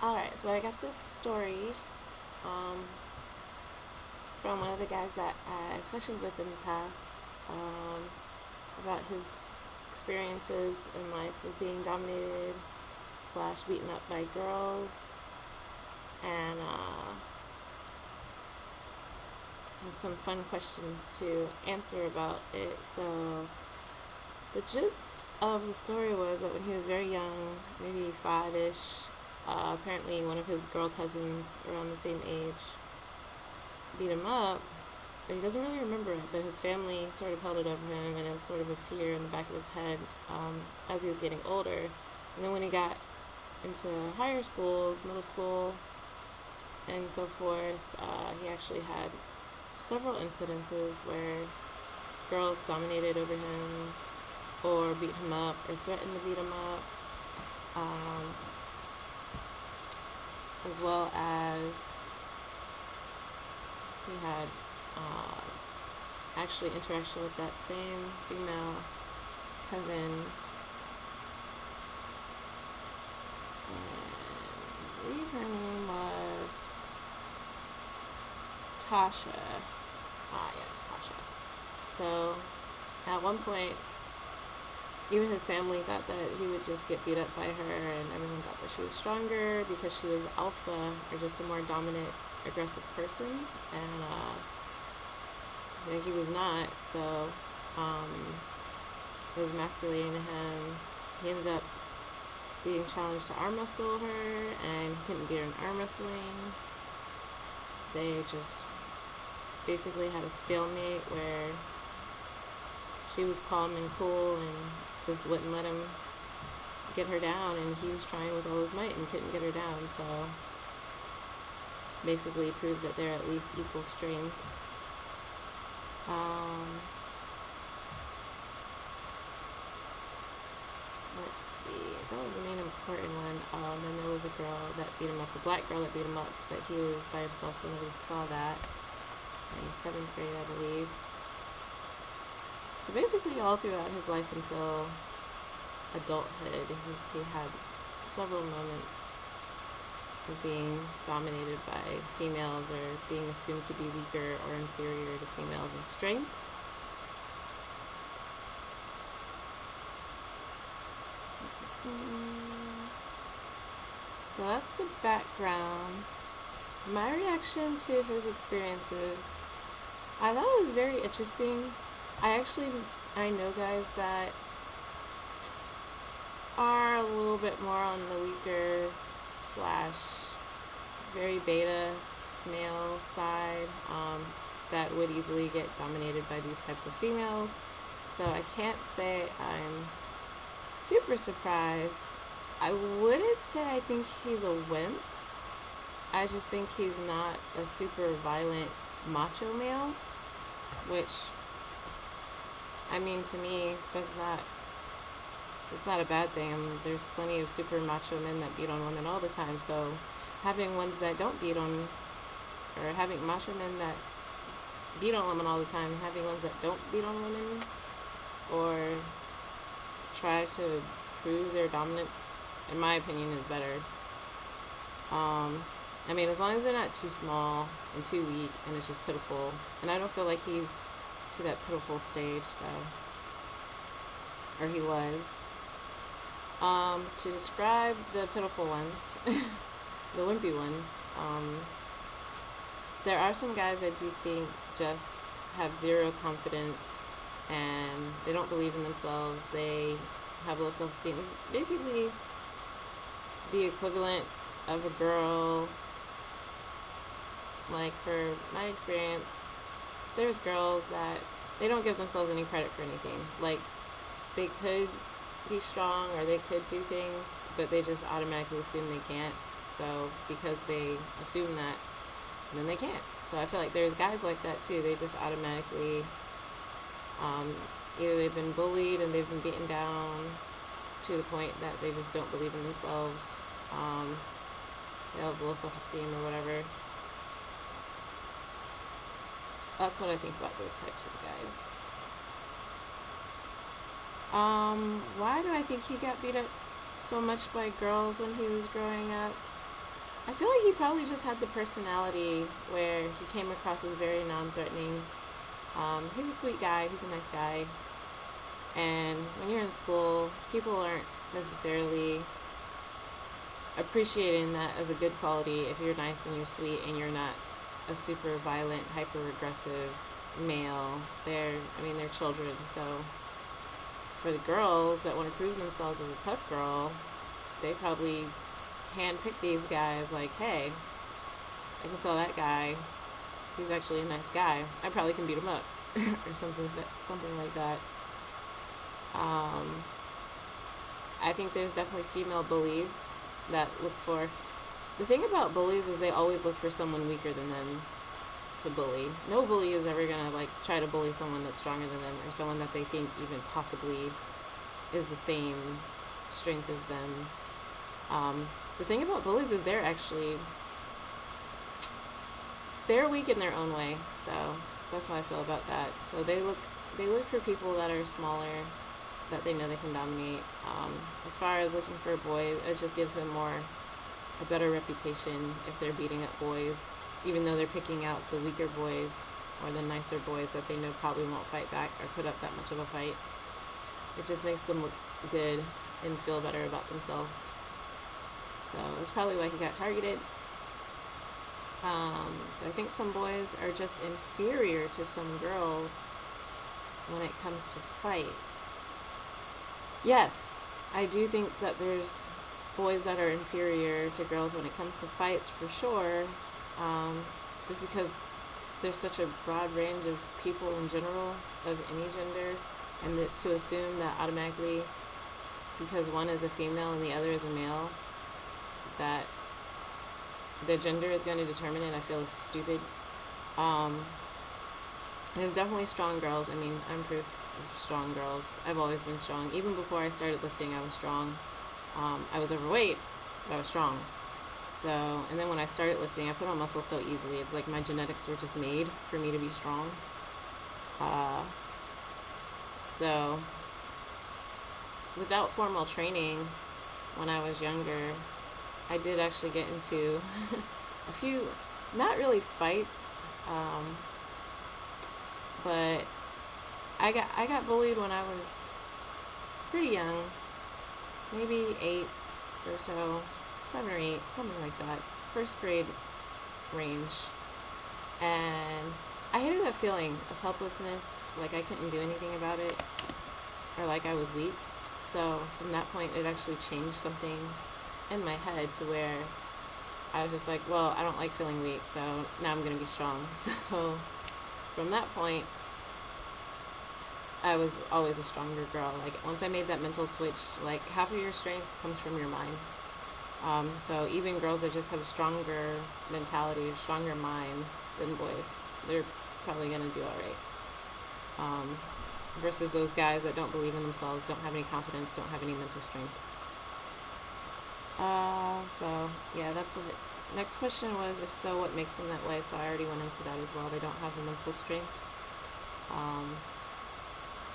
Alright, so I got this story um, from one of the guys that I've sessioned with in the past about his experiences in life with being dominated slash beaten up by girls, and have some fun questions to answer about it. So the gist of the story was that when he was very young, maybe five-ish, apparently one of his girl cousins around the same age beat him up, but he doesn't really remember it, but his family sort of held it over him, and it was sort of a fear in the back of his head as he was getting older. And then when he got into higher schools, middle school, and so forth, he actually had several incidences where girls dominated over him or beat him up or threatened to beat him up, as well as he had actually interaction with that same female cousin, and I believe her name was Tasha. Yes, Tasha. So at one point, even his family thought that he would just get beat up by her, and everyone thought that she was stronger because she was alpha, or just a more dominant, aggressive person, and he was not. So it was emasculating to him. He ended up being challenged to arm wrestle her, and he couldn't beat her in arm wrestling. They just basically had a stalemate where she was calm and cool and just wouldn't let him get her down, and he was trying with all his might and couldn't get her down. So basically proved that they're at least equal strength. Let's see, that was the main important one. Then there was a girl that beat him up, a black girl that beat him up, but he was by himself, so nobody saw that, in 7th grade, I believe. So basically all throughout his life until adulthood, he had several moments of being dominated by females, or being assumed to be weaker or inferior to females in strength. So that's the background. My reaction to his experiences, I thought it was very interesting. I know guys that are a little bit more on the weaker slash very beta male side, that would easily get dominated by these types of females. So I can't say I'm super surprised. I wouldn't say I think he's a wimp. I just think he's not a super violent macho male, which, I mean, to me, it's not a bad thing. I mean, there's plenty of super macho men that beat on women all the time, so having ones that don't beat on, or having macho men that beat on women all the time, and having ones that don't beat on women, or try to prove their dominance, in my opinion, is better. I mean, as long as they're not too small and too weak and it's just pitiful. And I don't feel like he's to that pitiful stage, so. Or he was. To describe the pitiful ones, the wimpy ones, there are some guys I do think just have zero confidence and they don't believe in themselves. They have low self-esteem. It's basically the equivalent of a girl. Like, for my experience, there's girls that they don't give themselves any credit for anything. Like, they could be strong or they could do things, but they just automatically assume they can't. So because they assume that, then they can't. So I feel like there's guys like that too. They just automatically, either they've been bullied and they've been beaten down to the point that they just don't believe in themselves. They have low self-esteem or whatever. That's what I think about those types of guys. Why do I think he got beat up so much by girls when he was growing up? I feel like he probably just had the personality where he came across as very non-threatening. He's a sweet guy. He's a nice guy. And when you're in school, people aren't necessarily appreciating that as a good quality if you're nice and you're sweet and you're not a super violent, hyper aggressive male. They're children. So for the girls that want to prove themselves as a tough girl, they probably handpick these guys like, hey, I can tell that guy he's actually a nice guy. I probably can beat him up or something like that. I think there's definitely female bullies that look for. The thing about bullies is they always look for someone weaker than them to bully. No bully is ever gonna like try to bully someone that's stronger than them or someone that they think even possibly is the same strength as them. The thing about bullies is they're weak in their own way. So that's how I feel about that. So they look for people that are smaller, that they know they can dominate. As far as looking for a boy, it just gives them a better reputation if they're beating up boys, even though they're picking out the weaker boys or the nicer boys that they know probably won't fight back or put up that much of a fight. It just makes them look good and feel better about themselves. So that's probably why he got targeted. I think some boys are just inferior to some girls when it comes to fights. Yes, I do think that there's boys that are inferior to girls when it comes to fights, for sure. Just because there's such a broad range of people in general, of any gender, and to assume that automatically, because one is a female and the other is a male, that the gender is going to determine it, I feel is stupid. There's definitely strong girls. I mean, I'm proof of strong girls. I've always been strong. Even before I started lifting, I was strong. I was overweight, but I was strong. So, and then when I started lifting, I put on muscle so easily. It's like my genetics were just made for me to be strong. So, without formal training, when I was younger, I did actually get into a few, not really fights, but I got bullied when I was pretty young, maybe 8 or so, 7 or 8, something like that, first grade range, and I hated that feeling of helplessness, like I couldn't do anything about it, or like I was weak. So from that point, it actually changed something in my head to where I was just like, well, I don't like feeling weak, so now I'm gonna be strong. So from that point, I was always a stronger girl. Like once I made that mental switch, like half of your strength comes from your mind. So even girls that just have a stronger mentality, a stronger mind than boys, they're probably gonna do all right. Versus those guys that don't believe in themselves, don't have any confidence, don't have any mental strength. So yeah, that's what next question was, if so, what makes them that way? So I already went into that as well. They don't have the mental strength.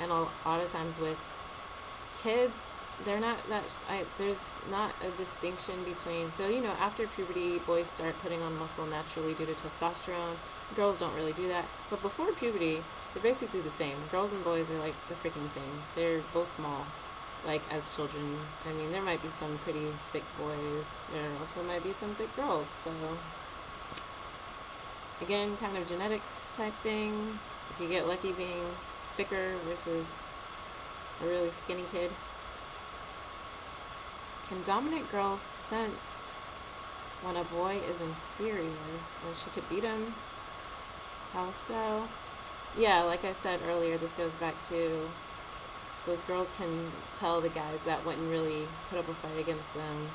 And a lot of times with kids, they're not that, there's not a distinction between, so, after puberty, boys start putting on muscle naturally due to testosterone. Girls don't really do that. But before puberty, they're basically the same. Girls and boys are like the freaking same. They're both small, like as children. I mean, there might be some pretty thick boys. There also might be some thick girls. So, again, kind of genetics type thing. If you get lucky being thicker versus a really skinny kid. Can dominant girls sense when a boy is inferior, when she could beat him? How so? Yeah, like I said earlier, this goes back to those girls can tell the guys that wouldn't really put up a fight against them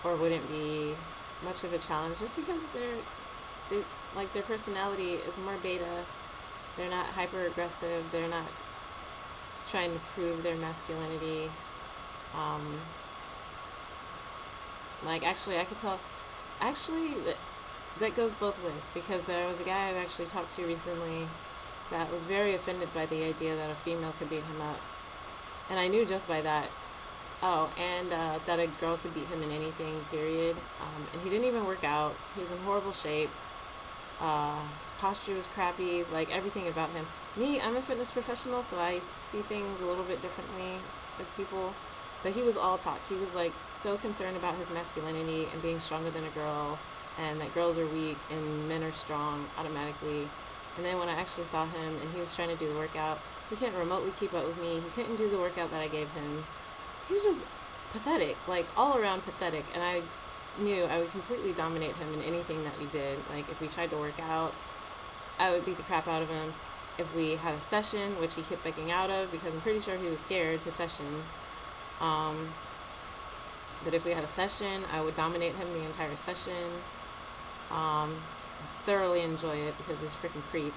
or wouldn't be much of a challenge, just because their personality is more beta. They're not hyper aggressive. They're not trying to prove their masculinity. Actually, I could tell. Actually, that goes both ways, because there was a guy I've actually talked to recently that was very offended by the idea that a female could beat him up. And I knew just by that, Oh, and that a girl could beat him in anything, period. And he didn't even work out. He was in horrible shape. His posture was crappy. Like, everything about him. Me, I'm a fitness professional, so I see things a little bit differently with people. But he was all talk. He was, like, so concerned about his masculinity and being stronger than a girl, and that girls are weak and men are strong automatically. And then when I actually saw him and he was trying to do the workout, he couldn't remotely keep up with me. He couldn't do the workout that I gave him. He was just pathetic, like all around pathetic. And I knew I would completely dominate him in anything that we did. Like if we tried to work out, I would beat the crap out of him. If we had a session, which he kept backing out of because I'm pretty sure he was scared to session. But if we had a session, I would dominate him the entire session. Thoroughly enjoy it because he's a freaking creep.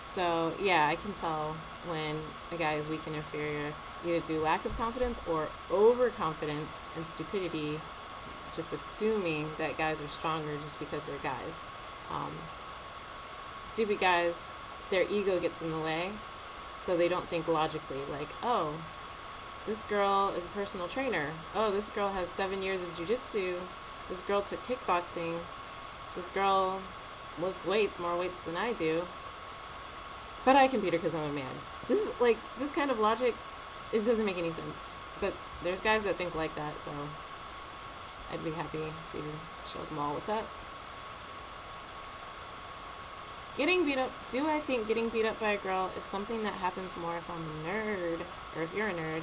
So yeah, I can tell when a guy is weak and inferior, either through lack of confidence or overconfidence and stupidity, just assuming that guys are stronger just because they're guys. Stupid guys, their ego gets in the way, so they don't think logically. Like, oh, this girl is a personal trainer. Oh, this girl has 7 years of jiu-jitsu. This girl took kickboxing. This girl lifts weights, more weights than I do. But I can beat her because I'm a man. This is like, this kind of logic, it doesn't make any sense. But there's guys that think like that, so I'd be happy to show them all what's up. Getting beat up, do I think getting beat up by a girl is something that happens more if I'm a nerd, or if you're a nerd?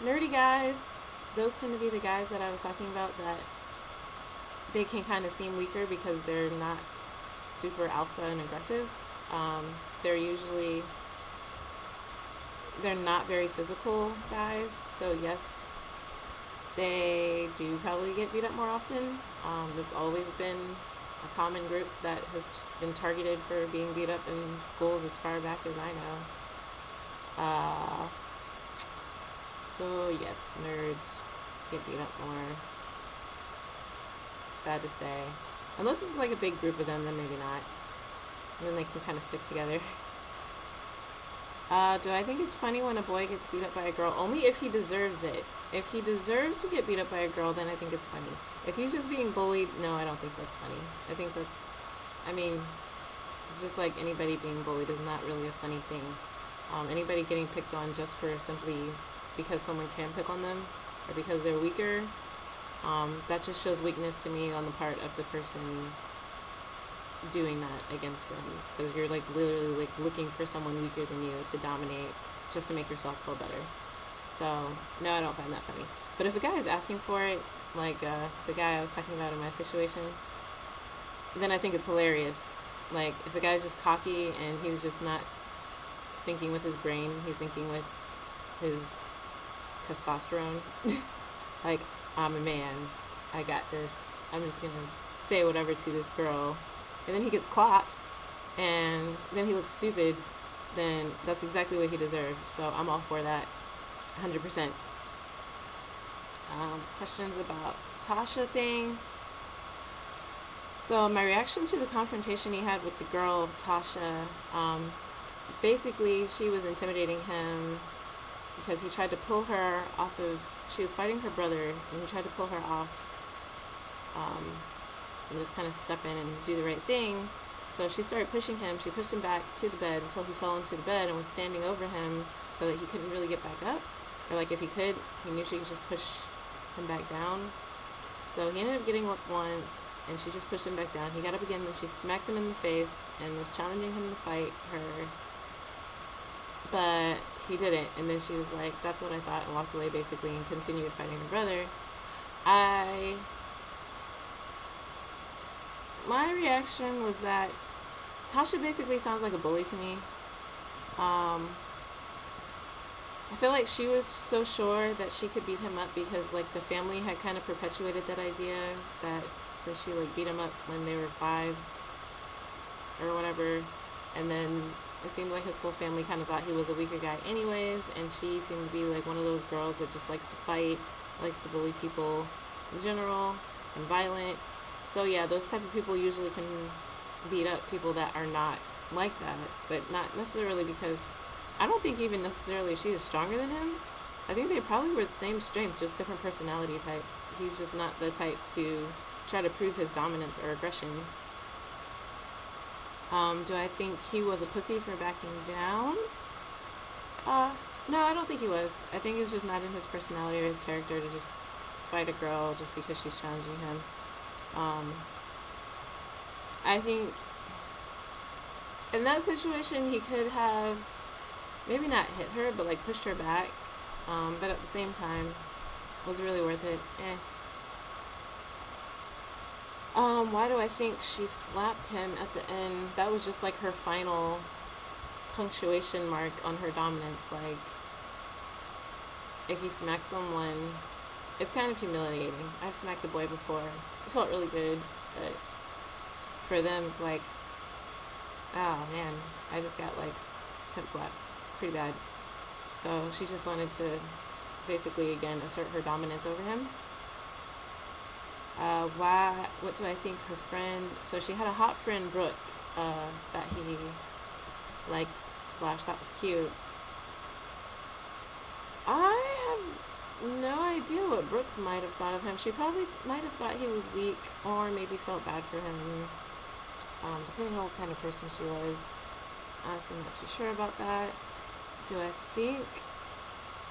Nerdy guys, those tend to be the guys that I was talking about that they can kind of seem weaker because they're not super alpha and aggressive. They're not very physical guys, so yes, they do probably get beat up more often. It's always been a common group that has been targeted for being beat up in schools as far back as I know. So yes, nerds get beat up more. Sad to say. Unless it's like a big group of them, then maybe not. And then they can kind of stick together. Do I think it's funny when a boy gets beat up by a girl? Only if he deserves it. If he deserves to get beat up by a girl, then I think it's funny. If he's just being bullied, no, I don't think that's funny. I think that's, I mean, it's just like anybody being bullied is not really a funny thing. Anybody getting picked on just for simply because someone can pick on them or because they're weaker, that just shows weakness to me on the part of the person doing that against them, because you're like literally like looking for someone weaker than you to dominate just to make yourself feel better. So no, I don't find that funny. But if a guy is asking for it, like the guy I was talking about in my situation, then I think it's hilarious. Like if a guy's just cocky and he's just not thinking with his brain, he's thinking with his testosterone. Like, I'm a man, I got this, I'm just gonna say whatever to this girl, and then he gets clocked, and then he looks stupid, then that's exactly what he deserves. So I'm all for that, 100%. Questions about Tasha thing. So my reaction to the confrontation he had with the girl, Tasha, basically she was intimidating him because he tried to pull her off of, she was fighting her brother, and he tried to pull her off, and just kind of step in and do the right thing. So she started pushing him. She pushed him back to the bed until he fell into the bed and was standing over him so that he couldn't really get back up. Or like if he could, he knew she could just push him back down. So he ended up getting up once, and she just pushed him back down. He got up again, and she smacked him in the face and was challenging him to fight her. But he didn't, and then she was like, that's what I thought, and walked away basically and continued fighting her brother. My reaction was that Tasha basically sounds like a bully to me. I feel like she was so sure that she could beat him up because like the family had kind of perpetuated that idea that, so she like beat him up when they were 5 or whatever, and then it seemed like his whole family kind of thought he was a weaker guy anyways, and she seemed to be like one of those girls that just likes to fight, likes to bully people in general, and violent. So yeah, those type of people usually can beat up people that are not like that, but not necessarily because I don't think even necessarily she is stronger than him. I think they probably were the same strength, just different personality types. He's just not the type to try to prove his dominance or aggression. Do I think he was a pussy for backing down? No, I don't think he was. I think it's just not in his personality or his character to just fight a girl just because she's challenging him. I think in that situation he could have maybe not hit her, but like pushed her back. But at the same time, was it really worth it? Eh. Why do I think she slapped him at the end? That was just like her final punctuation mark on her dominance. Like, if you smack someone, it's kind of humiliating. I've smacked a boy before. It felt really good, but for them, it's like, oh man, I just got like pimp slapped. It's pretty bad. So she just wanted to basically, again, assert her dominance over him. What do I think her friend, so she had a hot friend, Brooke, that he liked / thought was cute. I have no idea what Brooke might have thought of him. She probably might have thought he was weak or maybe felt bad for him, depending on what kind of person she was. Honestly, I'm not too sure about that. Do I think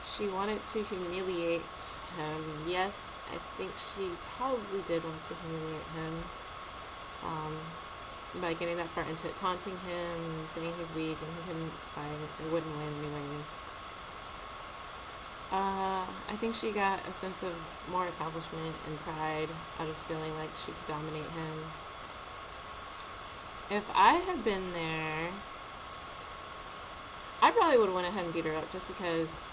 she wanted to humiliate him? Yes, I think she probably did want to humiliate him. By getting that far into it, taunting him, saying he's weak and he couldn't fight or wouldn't win anyways. I think she got a sense of more accomplishment and pride out of feeling like she could dominate him. If I had been there, I probably would have went ahead and beat her up just because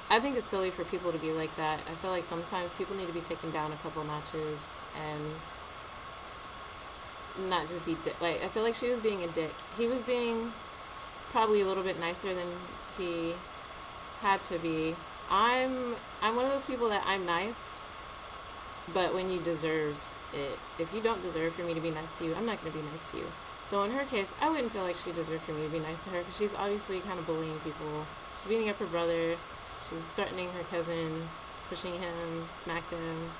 I think it's silly for people to be like that. I feel like sometimes people need to be taken down a couple notches and not just be like, I feel like she was being a dick. He was being probably a little bit nicer than he had to be. I'm one of those people that I'm nice, but when you deserve it. If you don't deserve for me to be nice to you, I'm not going to be nice to you. So in her case, I wouldn't feel like she deserved for me to be nice to her because she's obviously kind of bullying people. She's beating up her brother. She's threatening her cousin, pushing him, smacked him.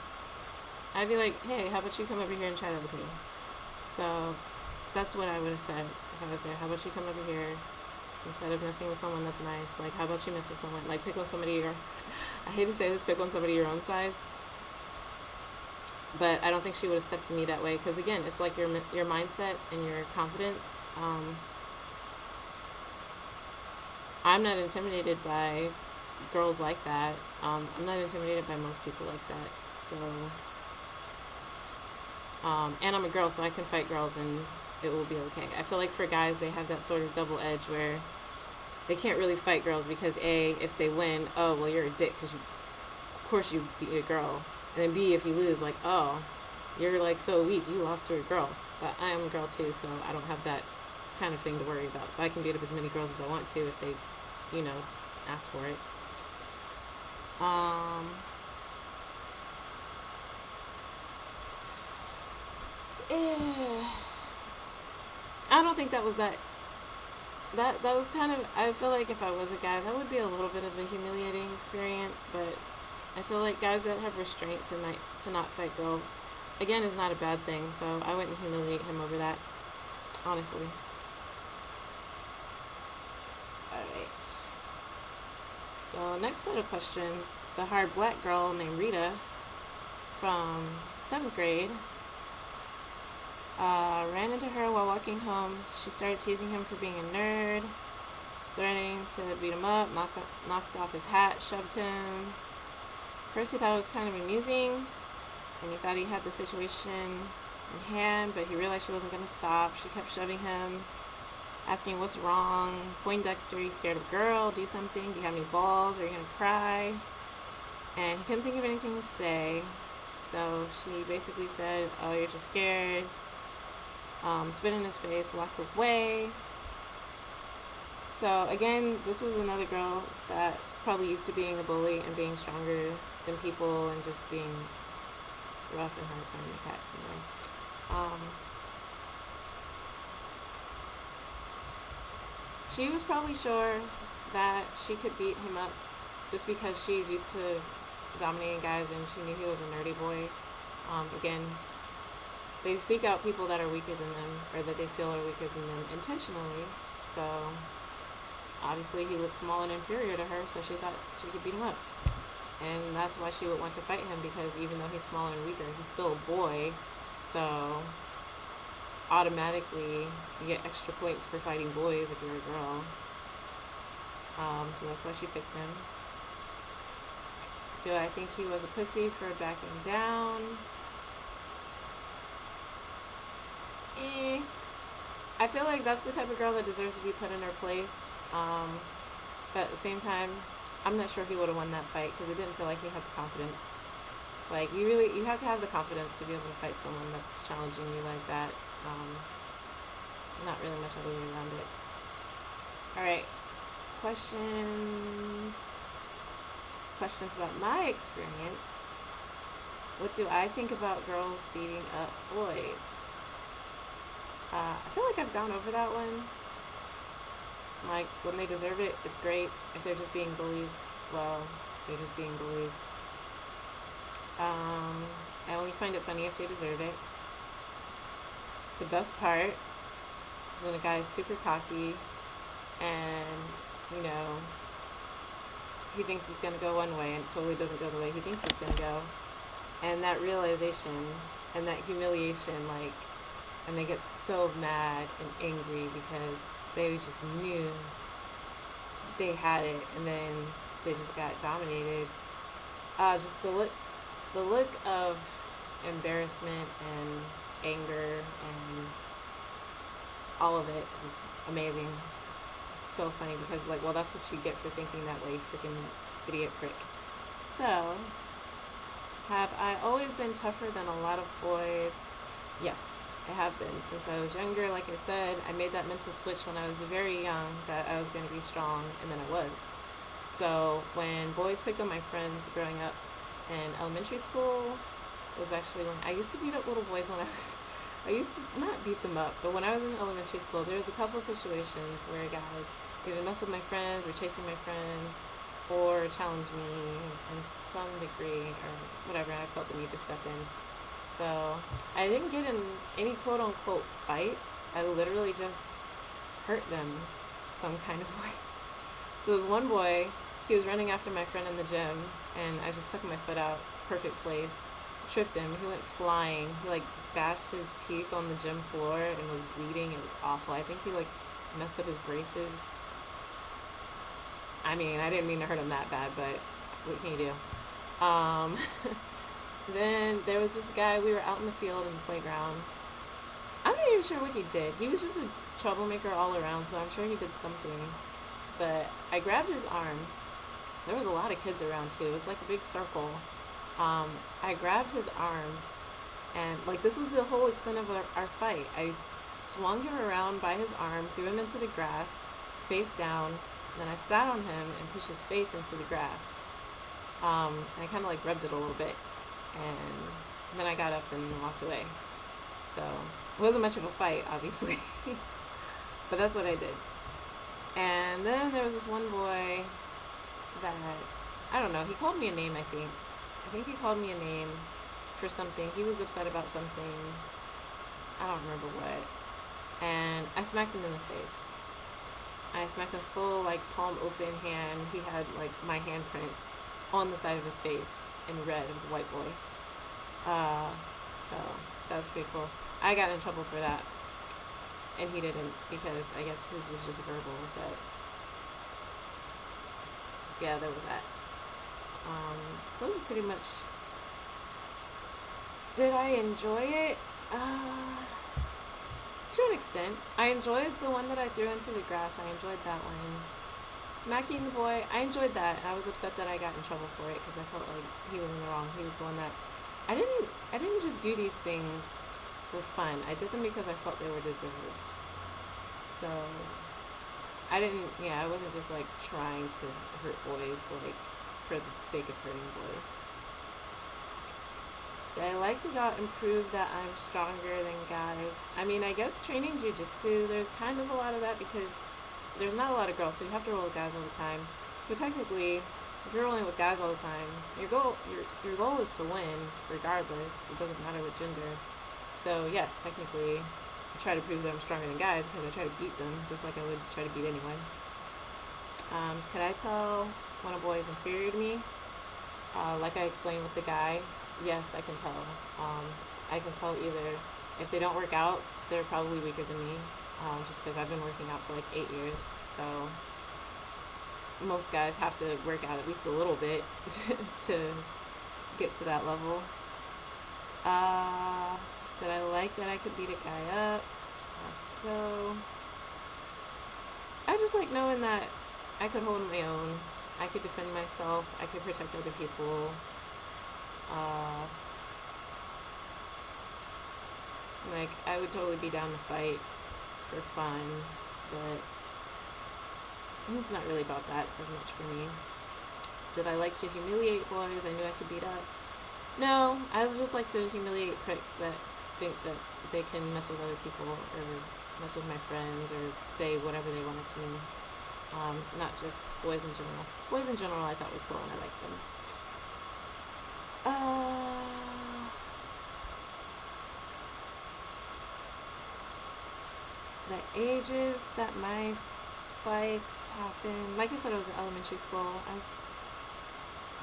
I'd be like, hey, how about you come over here and try that with me? So that's what I would have said if I was there. How about you come over here instead of messing with someone that's nice? Like, how about you mess with someone? Like, pick on somebody your, I hate to say this, pick on somebody your own size. But I don't think she would have stepped to me that way because, again, it's like your mindset and your confidence. I'm not intimidated by girls like that. I'm not intimidated by most people like that. So, and I'm a girl, so I can fight girls and it will be okay. I feel like for guys, they have that sort of double edge where they can't really fight girls because A, if they win, oh, well, you're a dick because of course you beat a girl. And then B, if you lose, like, oh, you're like so weak, you lost to a girl. But I am a girl too, so I don't have that kind of thing to worry about. So I can beat up as many girls as I want to if they, you know, ask for it. I don't think that was that was kind of, I feel like if I was a guy, that would be a little bit of a humiliating experience, but I feel like guys that have restraint to not fight girls, again, is not a bad thing, so I wouldn't humiliate him over that, honestly. Alright. So, next set of questions. The hard black girl named Rita from 7th grade ran into her while walking home. She started teasing him for being a nerd, threatening to beat him up, knocked off his hat, shoved him. First he thought it was kind of amusing, and he thought he had the situation in hand, but he realized she wasn't going to stop. She kept shoving him, asking what's wrong. Poindexter, you scared of a girl? Do something. Do you have any balls? Are you going to cry? And he couldn't think of anything to say, so she basically said, oh, you're just scared. Spit in his face, walked away. So again, this is another girl that's probably used to being a bully and being stronger than people and just being rough and hard time attacks anyway. She was probably sure that she could beat him up just because she's used to dominating guys and she knew he was a nerdy boy. Again, they seek out people that are weaker than them or that they feel are weaker than them intentionally. So obviously he looked small and inferior to her, so she thought she could beat him up. And that's why she would want to fight him, because even though he's smaller and weaker, he's still a boy. So automatically you get extra points for fighting boys if you're a girl. So that's why she picked him. Do I think he was a pussy for backing down? I feel like that's the type of girl that deserves to be put in her place. But at the same time, I'm not sure he would have won that fight because it didn't feel like he had the confidence. Like, you have to have the confidence to be able to fight someone that's challenging you like that. Not really much other way around it. Alright, questions about my experience. What do I think about girls beating up boys? I feel like I've gone over that one. Like, when they deserve it, it's great. If they're just being bullies, well, they're just being bullies. I only find it funny if they deserve it. The best part is when a guy is super cocky and, you know, he thinks it's going to go one way and it totally doesn't go the way he thinks it's going to go. And that realization and that humiliation, like, and they get so mad and angry because they just knew they had it and then they just got dominated. Just the look of embarrassment and anger and all of it is amazing. It's so funny because, like, well, that's what you get for thinking that way, freaking idiot prick. So, have I always been tougher than a lot of boys? Yes, I have been. Since I was younger, like I said, I made that mental switch when I was very young that I was going to be strong, and then I was. So when boys picked on my friends growing up in elementary school, it was actually when I used to beat up little boys when I used to not beat them up, but when I was in elementary school, there was a couple situations where guys either mess with my friends or chasing my friends or challenge me in some degree or whatever, and I felt the need to step in. So I didn't get in any quote-unquote fights. I literally just hurt them some kind of way. So this one boy, he was running after my friend in the gym, and I just took my foot out, perfect place, tripped him. He went flying. He, like, bashed his teeth on the gym floor and was bleeding. It was awful. I think he, like, messed up his braces. I mean, I didn't mean to hurt him that bad, but what can you do? Then there was this guy, we were out in the field in the playground. I'm not even sure what he did. He was just a troublemaker all around, so I'm sure he did something. But I grabbed his arm. There was a lot of kids around too. It was like a big circle. I grabbed his arm, and like this was the whole extent of our fight. I swung him around by his arm, threw him into the grass, face down, and then I sat on him and pushed his face into the grass. And I kind of like rubbed it a little bit. And then I got up and walked away. So it wasn't much of a fight, obviously. But that's what I did. And then there was this one boy that, I don't know, he called me a name, I think. I think he called me a name for something. He was upset about something. I don't remember what. And I smacked him in the face. I smacked him full, like, palm open hand. He had, like, my handprint on the side of his face in red. It was a white boy. So that was pretty cool. I got in trouble for that, and he didn't, because I guess his was just verbal. But yeah, there was that. Those are pretty much. Did I enjoy it? To an extent. I enjoyed the one that I threw into the grass. I enjoyed that one. Smacking the boy, I enjoyed that. I was upset that I got in trouble for it because I felt like he was in the wrong. He was the one that I didn't just do these things for fun. I did them because I felt they were deserved. So I wasn't just like trying to hurt boys like for the sake of hurting boys. Do I like to go out and prove that I'm stronger than guys? I mean, I guess training jiu-jitsu, there's kind of a lot of that because there's not a lot of girls, so you have to roll with guys all the time. So technically, if you're rolling with guys all the time, your goal is to win regardless. It doesn't matter what gender. So yes, technically, I try to prove that I'm stronger than guys because I try to beat them just like I would try to beat anyone. Could I tell when a boy is inferior to me? Like I explained with the guy, yes, I can tell. I can tell either if they don't work out, they're probably weaker than me, just because I've been working out for like 8 years. So most guys have to work out at least a little bit to get to that level. Did I like that I could beat a guy up? So I just like knowing that I could hold my own. I could defend myself. I could protect other people. Like, I would totally be down to fight for fun, but it's not really about that as much for me. Did I like to humiliate boys I knew I could beat up? No, I just like to humiliate pricks that think that they can mess with other people or mess with my friends or say whatever they wanted to me. Not just boys in general. Boys in general I thought were cool and I liked them. The ages that my fights happened, like I said, I was in elementary school. I was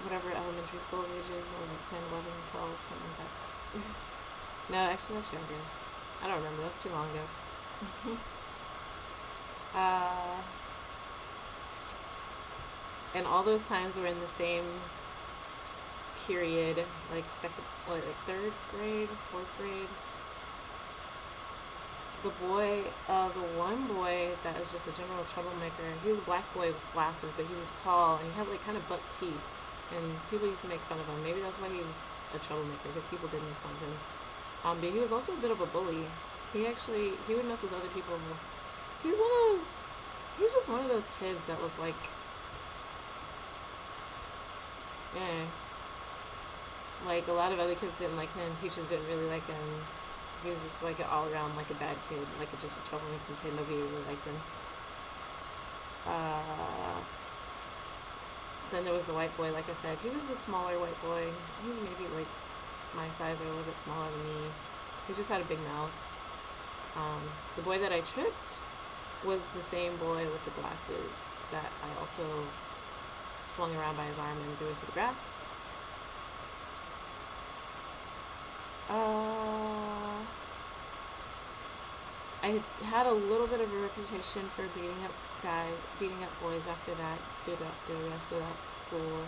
whatever elementary school age is, like 10, 11, 12, something like that. No, actually that's younger. I don't remember, that's too long ago. And all those times were in the same period, like third grade, fourth grade. The one boy that was just a general troublemaker, he was a black boy with glasses, but he was tall, and he had like kind of buck teeth, and people used to make fun of him. Maybe that's why he was a troublemaker, because people did make fun of him. But he was also a bit of a bully. He would mess with other people. He was just one of those kids that was like, like a lot of other kids didn't like him, teachers didn't really like him. He was just like an all around like a bad kid, like just a troublemaking kid. Nobody really liked him. Then there was the white boy, like I said. He was a smaller white boy. He was maybe like my size or a little bit smaller than me. He just had a big mouth. The boy that I tripped was the same boy with the glasses that I also swung around by his arm and threw into the grass. I had a little bit of a reputation for beating up boys after that, through the rest of that school.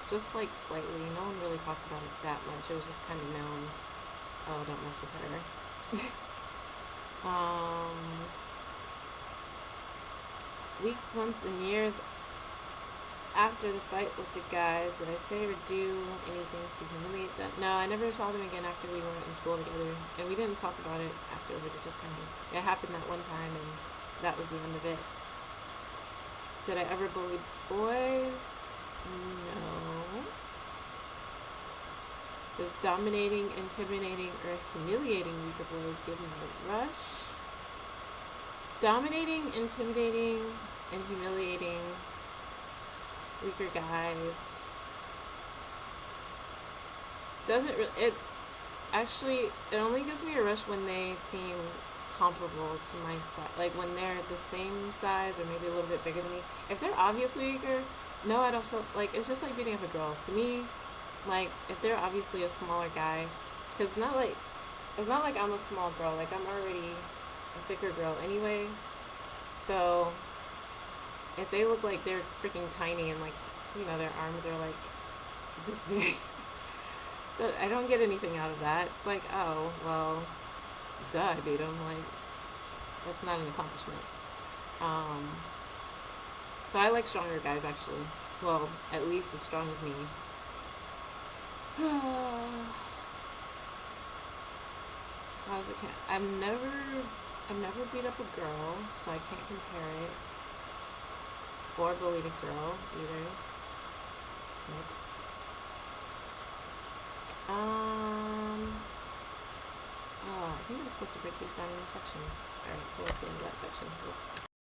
Just like slightly. No one really talked about it that much. It was just kind of known. Oh, don't mess with her. Weeks, months, and years after the fight with the guys, did I say or do anything to humiliate them? No, I never saw them again after we weren't in school together, and we didn't talk about it afterwards. It just it happened that one time, and that was the end of it. Did I ever bully boys? No. Does dominating, intimidating, or humiliating weaker boys give me a rush? Dominating, intimidating, and humiliating weaker guys it only gives me a rush when they seem comparable to my size, like when they're the same size or maybe a little bit bigger than me. If they're obviously weaker, no, I don't feel like it's just like beating up a girl to me. Like if they're obviously a smaller guy, because it's not like I'm a small girl, like I'm already a thicker girl anyway, so if they look like they're freaking tiny and like, you know, their arms are like this big, I don't get anything out of that. It's like, oh, well, duh, I beat them. Like, that's not an accomplishment. So I like stronger guys, actually. Well, at least as strong as me. I've never beat up a girl, so I can't compare it. Or bullied a girl, either. Nope. I think I'm supposed to break these down into sections. Alright, so let's see into that section. Oops.